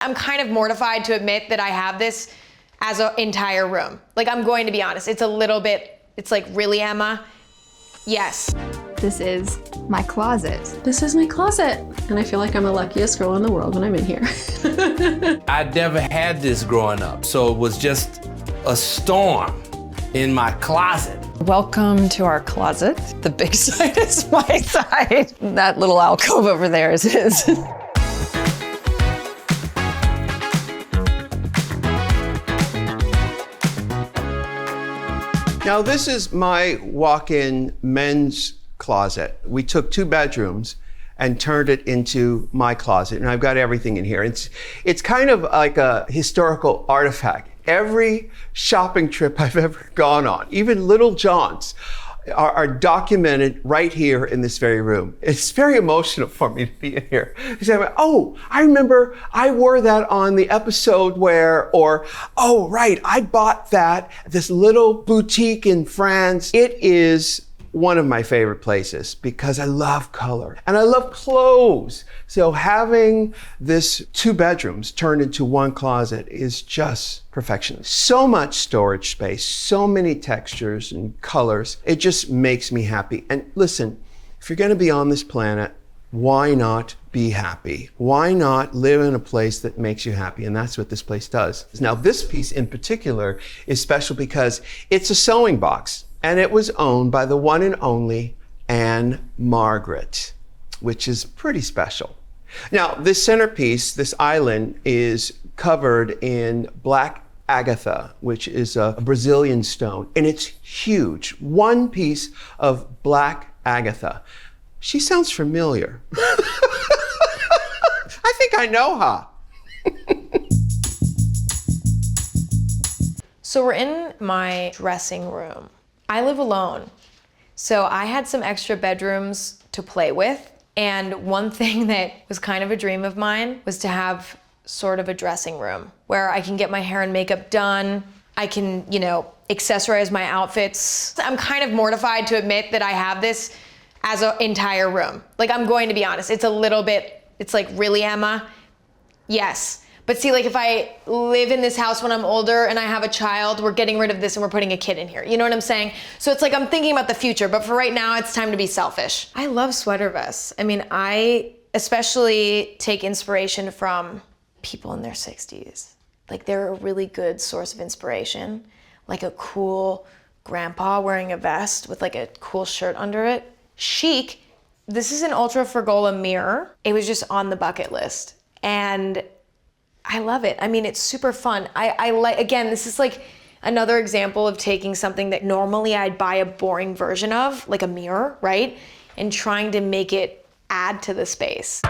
I'm kind of mortified to admit that I have this as an entire room. Like, I'm going to be honest, it's a little bit, it's like, really, Emma? Yes. This is my closet. This is my closet. And I feel like I'm the luckiest girl in the world when I'm in here. I never had this growing up, so it was just a storm in my closet. Welcome to our closet. The big side is my side. That little alcove over there is his. Now this is my walk-in men's closet. We took 2 bedrooms and turned it into my closet, and I've got everything in here. It's kind of like a historical artifact. Every shopping trip I've ever gone on, even Little John's, are documented right here in this very room. It's very emotional for me to be in here. Oh, I remember I wore that on the episode where, or, oh, right, I bought that at this little boutique in France. It is one of my favorite places because I love color and I love clothes. So having this 2 bedrooms turned into 1 closet is just perfection. So much storage space, so many textures and colors. It just makes me happy. And listen, if you're gonna be on this planet, why not be happy? Why not live in a place that makes you happy? And that's what this place does. Now, this piece in particular is special because it's a sewing box. And it was owned by the one and only Anne Margaret, which is pretty special. Now, this centerpiece, this island, is covered in black agatha, which is a Brazilian stone, and it's huge. 1 piece of black agatha. She sounds familiar. I think I know her. So we're in my dressing room. I live alone, so I had some extra bedrooms to play with, and one thing that was kind of a dream of mine was to have sort of a dressing room where I can get my hair and makeup done, I can, accessorize my outfits. I'm kind of mortified to admit that I have this as an entire room. Like, I'm going to be honest, it's a little bit, it's like, really, Emma? Yes. But see, like, if I live in this house when I'm older and I have a child, we're getting rid of this and we're putting a kid in here. You know what I'm saying? So it's like I'm thinking about the future, but for right now, it's time to be selfish. I love sweater vests. I mean, I especially take inspiration from people in their 60s. Like, they're a really good source of inspiration. Like a cool grandpa wearing a vest with like a cool shirt under it. Chic. This is an Ultra Fergola mirror. It was just on the bucket list. And I love it. I mean, it's super fun. I like, again, this is like another example of taking something that normally I'd buy a boring version of, like a mirror, right? And trying to make it add to the space.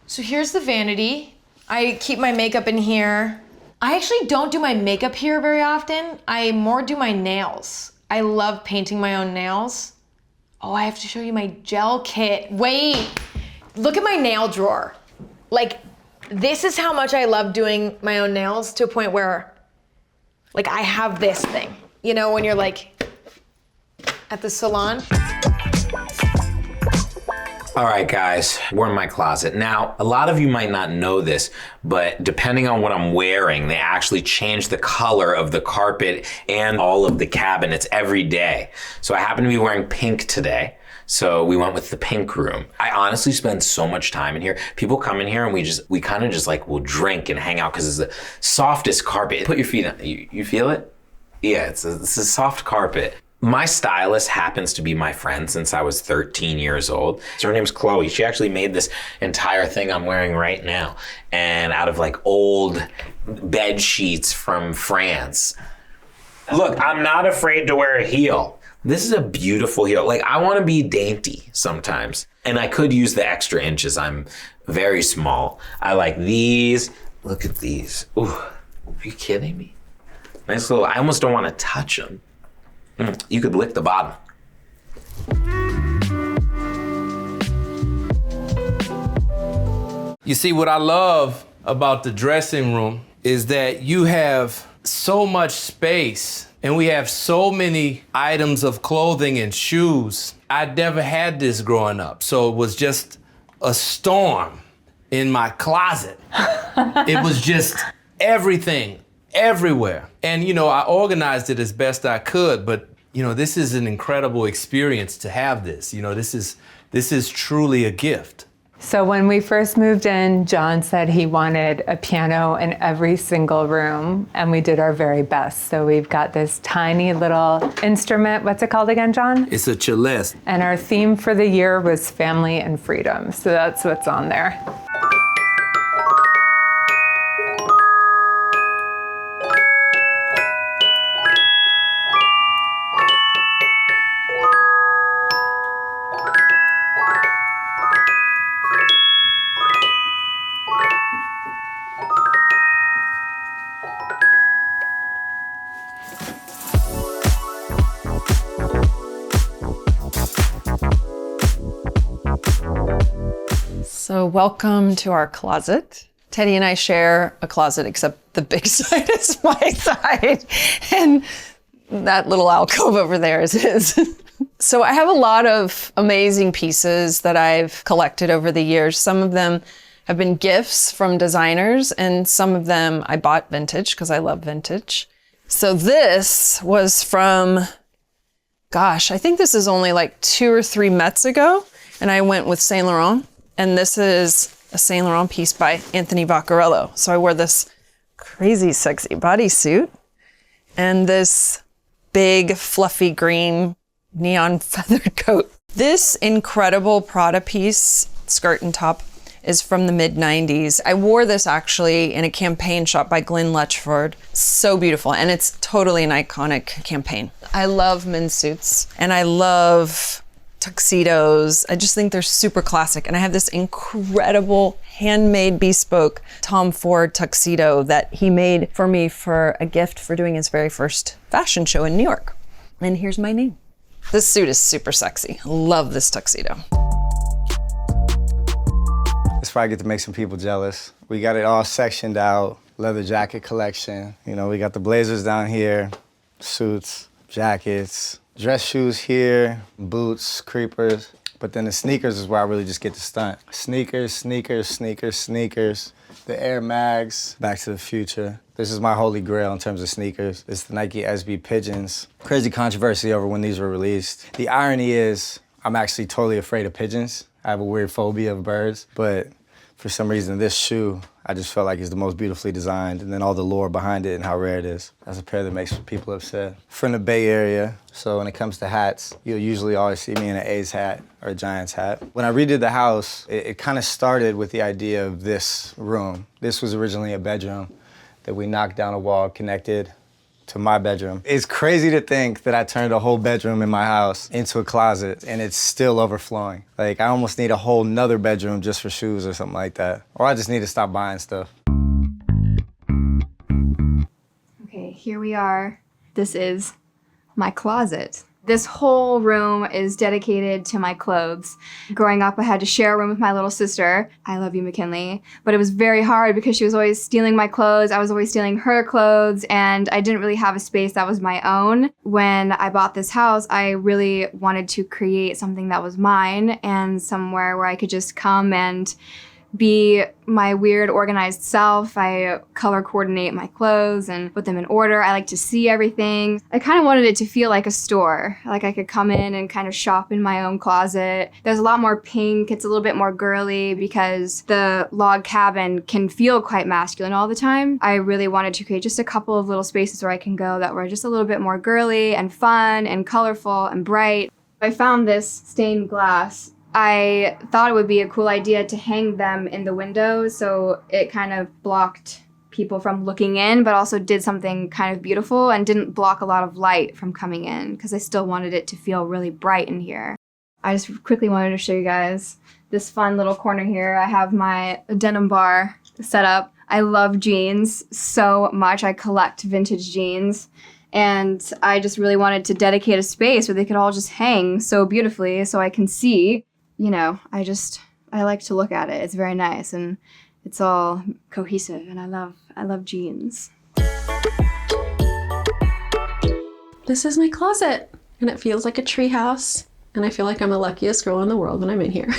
So here's the vanity. I keep my makeup in here. I actually don't do my makeup here very often. I more do my nails. I love painting my own nails. Oh, I have to show you my gel kit. Wait, look at my nail drawer. Like, this is how much I love doing my own nails, to a point where, like, I have this thing. You know, when you're like at the salon. All right, guys, we're in my closet. Now, a lot of you might not know this, but depending on what I'm wearing, they actually change the color of the carpet and all of the cabinets every day. So I happen to be wearing pink today. So we went with the pink room. I honestly spend so much time in here. People come in here and we kind of just like will drink and hang out because it's the softest carpet. Put your feet on, you feel it? Yeah, it's a soft carpet. My stylist happens to be my friend since I was 13 years old. Her name's Chloe. She actually made this entire thing I'm wearing right now, and out of like old bed sheets from France. Look, I'm not afraid to wear a heel. This is a beautiful heel. Like, I want to be dainty sometimes, and I could use the extra inches. I'm very small. I like these. Look at these. Ooh, are you kidding me? Nice little, I almost don't want to touch them. You could lick the bottom. You see, what I love about the dressing room is that you have so much space and we have so many items of clothing and shoes. I never had this growing up, so it was just a storm in my closet. It was just everything, everywhere. And, I organized it as best I could, but, this is an incredible experience to have this. This is truly a gift. So when we first moved in, John said he wanted a piano in every single room, and we did our very best. So we've got this tiny little instrument. What's it called again, John? It's a celeste. And our theme for the year was family and freedom. So that's what's on there. So welcome to our closet. Teddy and I share a closet, except the big side is my side. And that little alcove over there is his. So I have a lot of amazing pieces that I've collected over the years. Some of them have been gifts from designers, and some of them I bought vintage because I love vintage. So this was from, I think this is only like 2 or 3 Mets ago, and I went with Saint Laurent. And this is a Saint Laurent piece by Anthony Vaccarello. So I wore this crazy sexy bodysuit and this big fluffy green neon feathered coat. This incredible Prada piece, skirt and top, is from the mid-90s. I wore this actually in a campaign shot by Glenn Letchford. So beautiful, and it's totally an iconic campaign. I love men's suits, and I love tuxedos. I just think they're super classic. And I have this incredible handmade bespoke Tom Ford tuxedo that he made for me for a gift for doing his very first fashion show in New York. And here's my name. This suit is super sexy. Love this tuxedo. That's why I get to make some people jealous. We got it all sectioned out, leather jacket collection. We got the blazers down here, suits, jackets, dress shoes here, boots, creepers. But then the sneakers is where I really just get to stunt. Sneakers, sneakers, sneakers, sneakers. The Air Mags, Back to the Future. This is my holy grail in terms of sneakers. It's the Nike SB Pigeons. Crazy controversy over when these were released. The irony is, I'm actually totally afraid of pigeons. I have a weird phobia of birds, but for some reason, this shoe, I just felt like it's the most beautifully designed, and then all the lore behind it and how rare it is. That's a pair that makes people upset. From the Bay Area, so when it comes to hats, you'll usually always see me in an A's hat or a Giants hat. When I redid the house, it kind of started with the idea of this room. This was originally a bedroom that we knocked down a wall, connected to my bedroom. It's crazy to think that I turned a whole bedroom in my house into a closet and it's still overflowing. Like, I almost need a whole nother bedroom just for shoes or something like that. Or I just need to stop buying stuff. Okay, here we are. This is my closet. This whole room is dedicated to my clothes. Growing up, I had to share a room with my little sister. I love you, McKinley. But it was very hard because she was always stealing my clothes. I was always stealing her clothes, and I didn't really have a space that was my own. When I bought this house, I really wanted to create something that was mine and somewhere where I could just come and be my weird organized self. I color coordinate my clothes and put them in order. I like to see everything. I kind of wanted it to feel like a store. Like I could come in and kind of shop in my own closet. There's a lot more pink. It's a little bit more girly because the log cabin can feel quite masculine all the time. I really wanted to create just a couple of little spaces where I can go that were just a little bit more girly and fun and colorful and bright. I found this stained glass. I thought it would be a cool idea to hang them in the window so it kind of blocked people from looking in, but also did something kind of beautiful and didn't block a lot of light from coming in because I still wanted it to feel really bright in here. I just quickly wanted to show you guys this fun little corner here. I have my denim bar set up. I love jeans so much. I collect vintage jeans. And I just really wanted to dedicate a space where they could all just hang so beautifully so I can see. You know, I like to look at it. It's very nice and it's all cohesive and I love jeans. This is my closet and it feels like a tree house and I feel like I'm the luckiest girl in the world when I'm in here.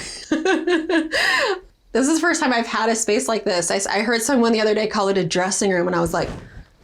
This is the first time I've had a space like this. I heard someone the other day call it a dressing room, and I was like,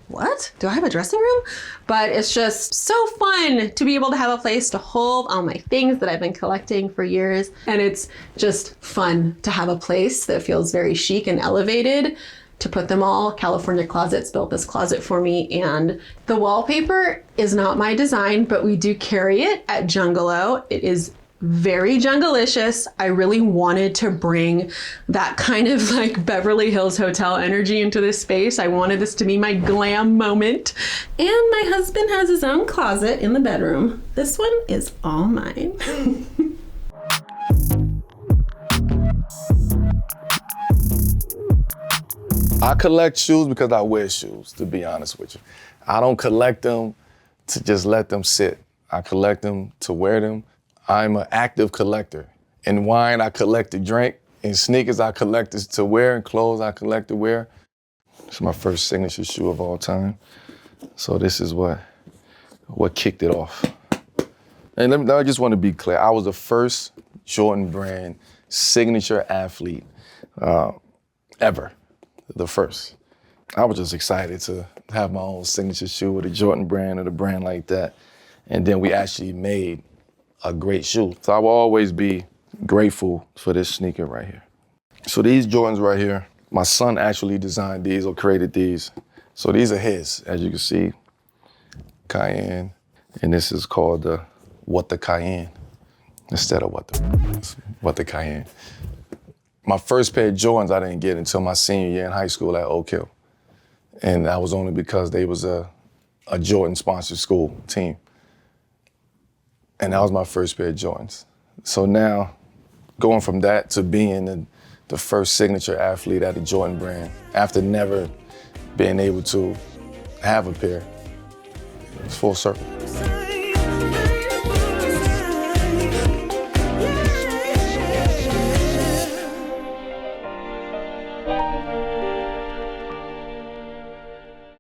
what? Do I have a dressing room? But it's just so fun to be able to have a place to hold all my things that I've been collecting for years. And it's just fun to have a place that feels very chic and elevated to put them all. California Closets built this closet for me, and the wallpaper is not my design, but we do carry it at Mankellow. It is very junglicious. I really wanted to bring that kind of like Beverly Hills Hotel energy into this space. I wanted this to be my glam moment. And my husband has his own closet in the bedroom. This one is all mine. I collect shoes because I wear shoes, to be honest with you. I don't collect them to just let them sit. I collect them to wear them. I'm an active collector. In wine, I collect to drink. In sneakers, I collect to wear. In clothes, I collect to wear. It's my first signature shoe of all time. So this is what kicked it off. And I just want to be clear. I was the first Jordan brand signature athlete ever. The first. I was just excited to have my own signature shoe with a Jordan brand or a brand like that. And then we actually made a great shoe. So I will always be grateful for this sneaker right here. So these Jordans right here, my son actually designed these or created these. So these are his, as you can see, Cayenne. And this is called the What the Cayenne instead of What the Cayenne. My first pair of Jordans I didn't get until my senior year in high school at Oak Hill. And that was only because they was a Jordan-sponsored school team. And that was my first pair of Jordans. So now, going from that to being the first signature athlete at the Jordan brand, after never being able to have a pair, it's full circle.